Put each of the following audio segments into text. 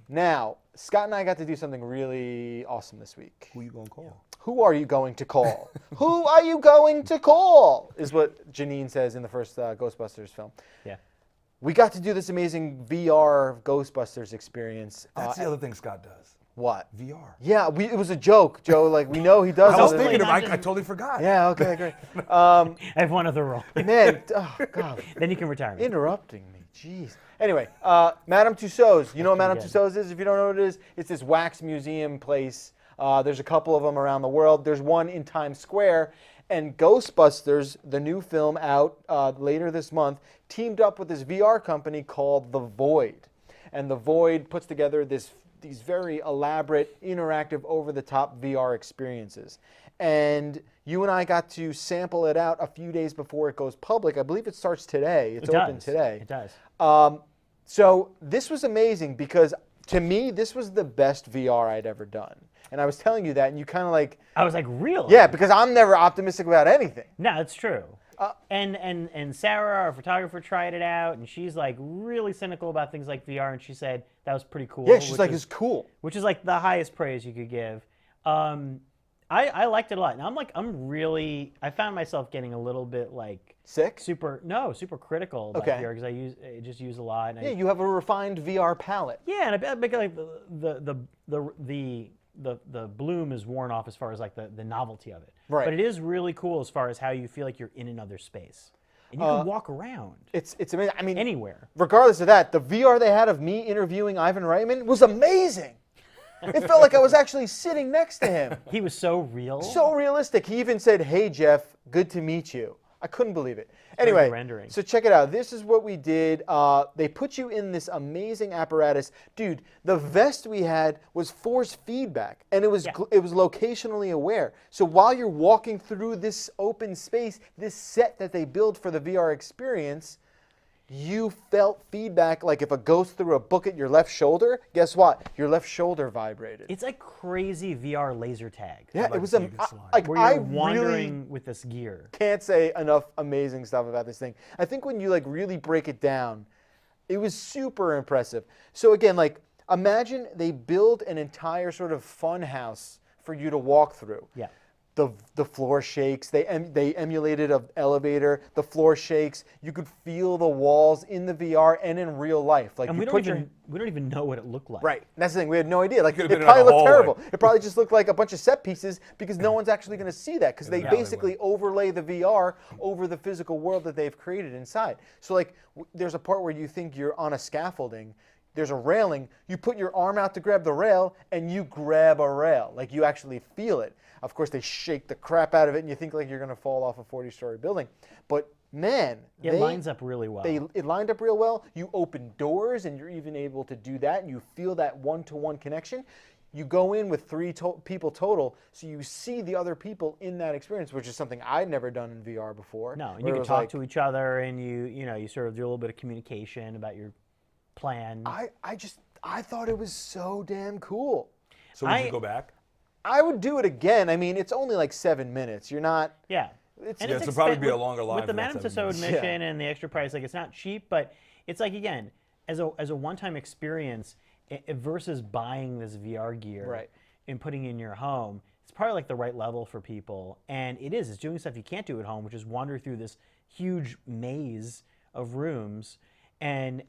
Now, Scott and I got to do something really awesome this week. Who you gonna call? Who are you going to call? Who are you going to call? Is what Janine says in the first Ghostbusters film. Yeah. We got to do this amazing VR Ghostbusters experience. That's the other thing Scott does. What? VR. Yeah, it was a joke, Joe. Like, we know he does. I was all this. thinking I totally forgot. Yeah, okay, great. I have one other role. Man, oh, God. Then you can retire me. Interrupting me, jeez. Anyway, Madame Tussauds. You know what Madame Tussauds is? If you don't know what it is, it's this wax museum place. There's a couple of them around the world. There's one in Times Square. And Ghostbusters, the new film out later this month, teamed up with this VR company called The Void. And The Void puts together these very elaborate, interactive, over-the-top VR experiences. And you and I got to sample it out a few days before it goes public. I believe it starts today. It's open today. It does. So this was amazing because, to me, this was the best VR I'd ever done. And I was telling you that, and you kind of like... I was like, really? Yeah, because I'm never optimistic about anything. No, it's true. And Sarah, our photographer, tried it out, and she's like really cynical about things like VR, and she said that was pretty cool. Yeah, she's like, it's cool. Which is like the highest praise you could give. I liked it a lot. And I found myself getting a little bit like... Sick? Super critical about VR because I just use a lot. And you have a refined VR palette. Yeah, and I bet like the bloom is worn off as far as like the novelty of it. Right. But it is really cool as far as how you feel like you're in another space. And you can walk around. It's amazing. I mean, anywhere. Regardless of that, the VR they had of me interviewing Ivan Reitman was amazing. It felt like I was actually sitting next to him. He was so real. So realistic. He even said, "Hey Jeff, good to meet you." I couldn't believe it. Anyway, so check it out. This is what we did. They put you in this amazing apparatus. Dude, the vest we had was force feedback, and it was locationally aware. So while you're walking through this open space, this set that they build for the VR experience, you felt feedback like if a ghost threw a book at your left shoulder, guess what? Your left shoulder vibrated. It's like crazy VR laser tag. Yeah, it was where you're wandering with this gear. Can't say enough amazing stuff about this thing. I think when you like really break it down, it was super impressive. So again, like imagine they build an entire sort of fun house for you to walk through. Yeah. The floor shakes. They emulated an elevator. The floor shakes. You could feel the walls in the VR and in real life. Like, and we don't even know what it looked like. Right. That's the thing. We had no idea. Like, it probably looked terrible. It probably just looked like a bunch of set pieces because no one's actually going to see that because they basically overlay the VR over the physical world that they've created inside. So like, there's a part where you think you're on a scaffolding. There's a railing. You put your arm out to grab the rail, and you grab a rail. Like, you actually feel it. Of course, they shake the crap out of it, and you think like you're going to fall off a 40-story building. But, man. It lines up really well. It lined up real well. You open doors, and you're even able to do that, and you feel that one-to-one connection. You go in with 3 people total, so you see the other people in that experience, which is something I'd never done in VR before. No, and you can talk to each other, and you sort of do a little bit of communication about your plan. I thought it was so damn cool. So would you go back? I would do it again. I mean, it's only like 7 minutes. You're not... Yeah. It'll probably be a longer line. With the Madame Tussauds mission and the extra price, like it's not cheap, but it's like, again, as a one-time experience versus buying this VR gear and putting it in your home, it's probably like the right level for people. And it's doing stuff you can't do at home, which is wander through this huge maze of rooms. And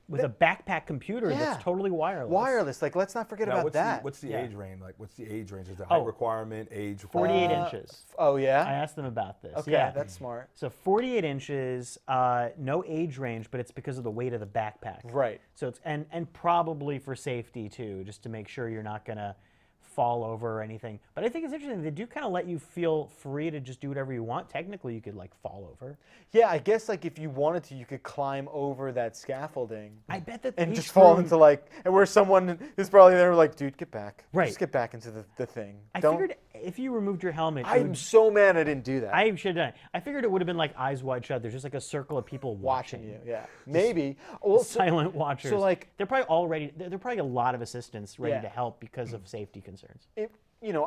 with a backpack computer that's totally wireless. Wireless. Like, let's not forget about that. What's the age range? Like, what's the age range? Is the height requirement, age? 48 inches. Oh, yeah? I asked them about this. Okay, yeah. That's smart. So 48 inches, no age range, but it's because of the weight of the backpack. Right. So it's and probably for safety, too, just to make sure you're not going to fall over or anything. But I think it's interesting. They do kind of let you feel free to just do whatever you want. Technically, you could like fall over. Yeah, I guess like if you wanted to, you could climb over that scaffolding. I bet that and just fall into like, and where someone is probably there like, dude, get back. Right. Just get back into the thing. I figured if you removed your helmet, I'm so mad I didn't do that. I should have done it. I figured it would have been like eyes wide shut. There's just like a circle of people watching you. Yeah, maybe. Well, silent watchers. So like, they're probably a lot of assistants ready to help because of safety concerns.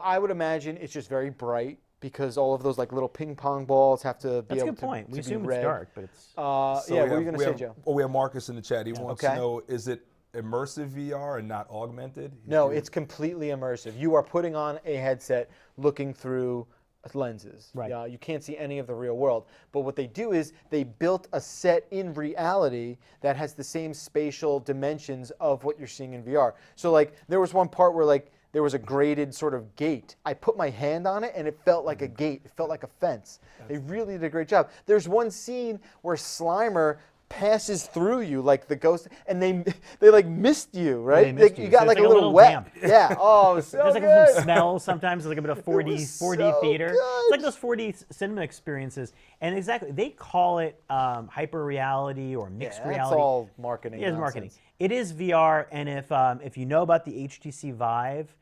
I would imagine it's just very bright because all of those like little ping pong balls have to be That's able a good point. We to assume be red. it's dark, but it's. What were you going to say, Joe? Well, we have Marcus in the chat. He wants to know, is it immersive VR and not augmented? No, it's completely immersive. You are putting on a headset, looking through lenses. Right. You can't see any of the real world. But what they do is they built a set in reality that has the same spatial dimensions of what you're seeing in VR. So like there was one part where like there was a graded sort of gate. I put my hand on it and it felt like a gate. It felt like a fence. They really did a great job. There's one scene where Slimer passes through you like the ghost, and they like missed you, right? They missed you. You got So like it's a little wet. damp. Yeah. Oh, so There's like good. some smell sometimes. There's like a bit of 4D was 4D so theater. good. It's like those 4D cinema experiences, and exactly they call it hyper reality or mixed Yeah, reality. that's all marketing. Yeah, it's nonsense. marketing. It is VR, and if you know about the HTC Vive,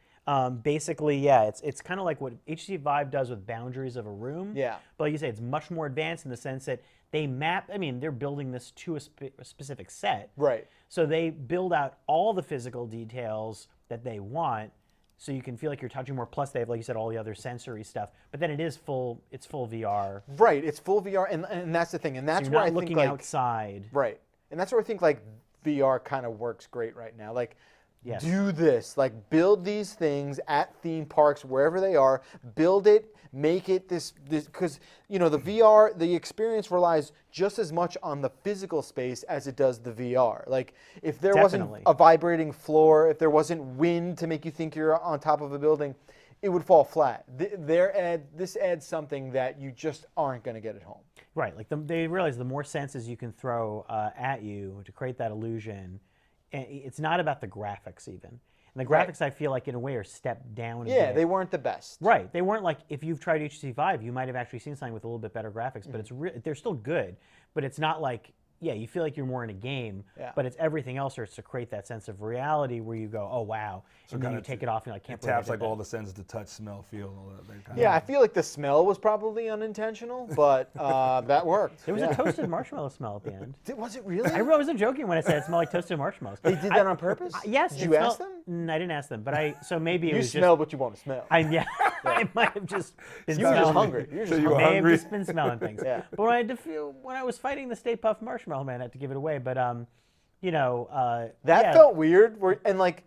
basically, yeah, it's kind of like what HTC Vive does with boundaries of a room. Yeah. But like you say, it's much more advanced in the sense that they map. I mean, they're building this to a specific set. Right. So they build out all the physical details that they want, so you can feel like you're touching more. Plus, they have, like you said, all the other sensory stuff. But then it's full VR. Right. It's full VR, and that's the thing, and that's You're where not I think looking like outside. right, and that's where I think like VR kind of works great right now. Like. Yes. Do this, like build these things at theme parks, wherever they are, build it, make it this, because, you know, the VR, the experience relies just as much on the physical space as it does the VR. Like, if there Definitely. wasn't a vibrating floor, if there wasn't wind to make you think you're on top of a building, it would fall flat. This adds something that you just aren't going to get at home. Right, like they realize the more senses you can throw at you to create that illusion, it's not about the graphics even. And the graphics, I feel like, in a way, are stepped down a bit. Yeah, they weren't the best. Right, they weren't like, if you've tried HTC Vive, you might have actually seen something with a little bit better graphics, but they're still good, but it's not like, yeah, you feel like you're more in a game, but it's everything else starts to create that sense of reality where you go, oh, wow, and then you take it off and you're like, can't believe I taps did like that. all the senses to touch, smell, feel, and all that. Kind Yeah, I feel like the smell was probably unintentional, but that worked. There was a toasted marshmallow smell at the end. Was it really? I wasn't joking when I said it smelled like toasted marshmallows. They did that on purpose? Yes. Did you ask them? I didn't ask them, but so maybe it You was smell just. what you want to smell. Yeah, I might have just been You were smelling. just hungry. You were just So you hungry. were May have hungry? just been smelling things. Yeah. But when I was fighting the Stay Puft Marshmallow Man, I had to give it away. But you know, That yeah. felt weird. And like,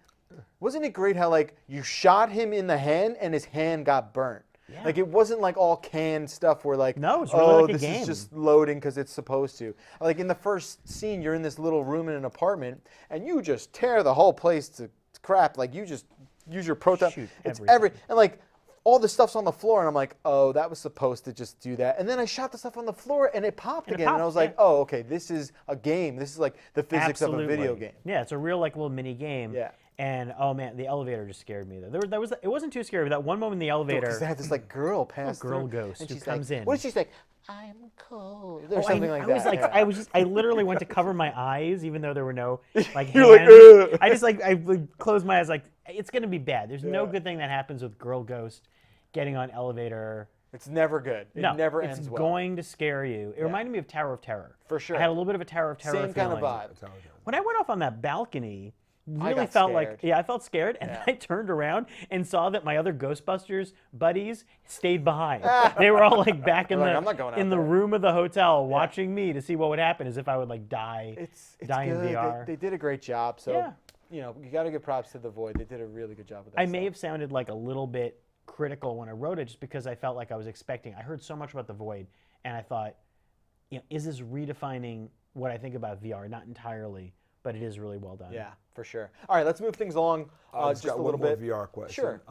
wasn't it great how like you shot him in the hand and his hand got burnt? Yeah. Like it wasn't like all canned stuff where like, No, it's really oh, like a this game. is just loading because it's supposed to. Like in the first scene, you're in this little room in an apartment and you just tear the whole place to crap. Like you just use your proton. Shoot It's everything. and like all the stuff's on the floor and I'm like, oh, that was supposed to just do that. And then I shot the stuff on the floor and it popped And it again. And I popped, was like, yeah. oh, okay, this is a game. This is like the physics of a video game. Yeah, it's a real like little mini game. Yeah. And oh man, the elevator just scared me. Though it wasn't too scary. But that one moment in the elevator, Because they had this like girl pass girl through, ghost and who she's comes like, in. What did she say? I'm cold, or Oh, something like I that. was like, yeah. I literally went to cover my eyes, even though there were no like You're like, hands. "Ugh." I just like I would close my eyes, like it's gonna be bad. There's no Yeah. good thing that happens with girl ghost getting on elevator. It's never good. It No, never it's ends well. going to scare you. It reminded me of Tower of Terror. For sure. I had a little bit of a Tower of Terror Same kind of feeling. vibe. When I went off on that balcony, really got felt scared. like, yeah, I felt scared, and Yeah. I turned around and saw that my other Ghostbusters buddies stayed behind. They were all like back in They're like, the "I'm not going out in the there." room of the hotel, watching me to see what would happen, as if I would like die, It's die good. in VR. They did a great job. So Yeah. you know, you got to give props to the Void. They did a really good job with that. I may stuff. have sounded like a little bit critical when I wrote it, just because I felt like I was expecting. I heard so much about the Void, and I thought, you know, is this redefining what I think about VR? Not entirely, but it is really well done. Yeah, for sure. All right, let's move things along just got a little one more bit. VR question. Sure.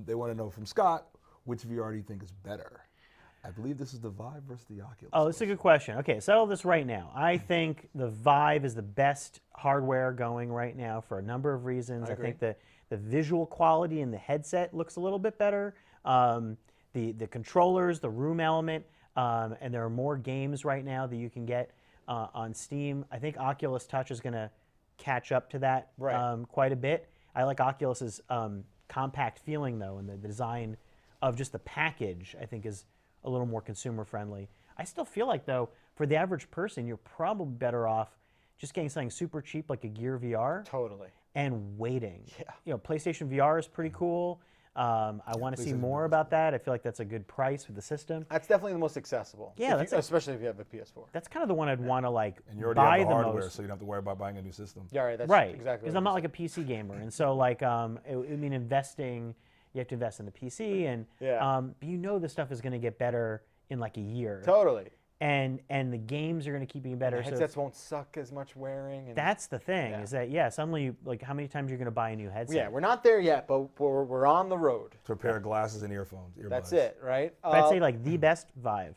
They want to know from Scott, which VR do you think is better? I believe this is the Vive versus the Oculus. Oh, this is a good question. Okay, settle this right now. I think the Vive is the best hardware going right now for a number of reasons. I think the visual quality in the headset looks a little bit better. The controllers, the room element, and there are more games right now that you can get on Steam. I think Oculus Touch is going to catch up to that quite a bit. I like Oculus's compact feeling, though, and the design of just the package, I think, is a little more consumer friendly. I still feel like, though, for the average person, you're probably better off just getting something super cheap like a Gear VR Totally. and waiting. Yeah. You know, PlayStation VR is pretty cool. I want to see more about that. I feel like that's a good price for the system. That's definitely the most accessible. Yeah, especially if you have a PS4. That's kind of the one I'd want to like And you already buy have the the hardware, most. so you don't have to worry about buying a new system. Yeah, right. That's Right, exactly. because I'm not like a PC gamer, and so like I mean investing, you have to invest in the PC, and but you know the stuff is going to get better in like a year. Totally. And the games are going to keep getting better. The headsets won't suck as much wearing. And that's the thing is that suddenly like how many times you're going to buy a new headset? Yeah, we're not there yet, but we're on the road. To a pair of glasses and earphones. Earbuds. That's it, right? But I'd say like the best Vive.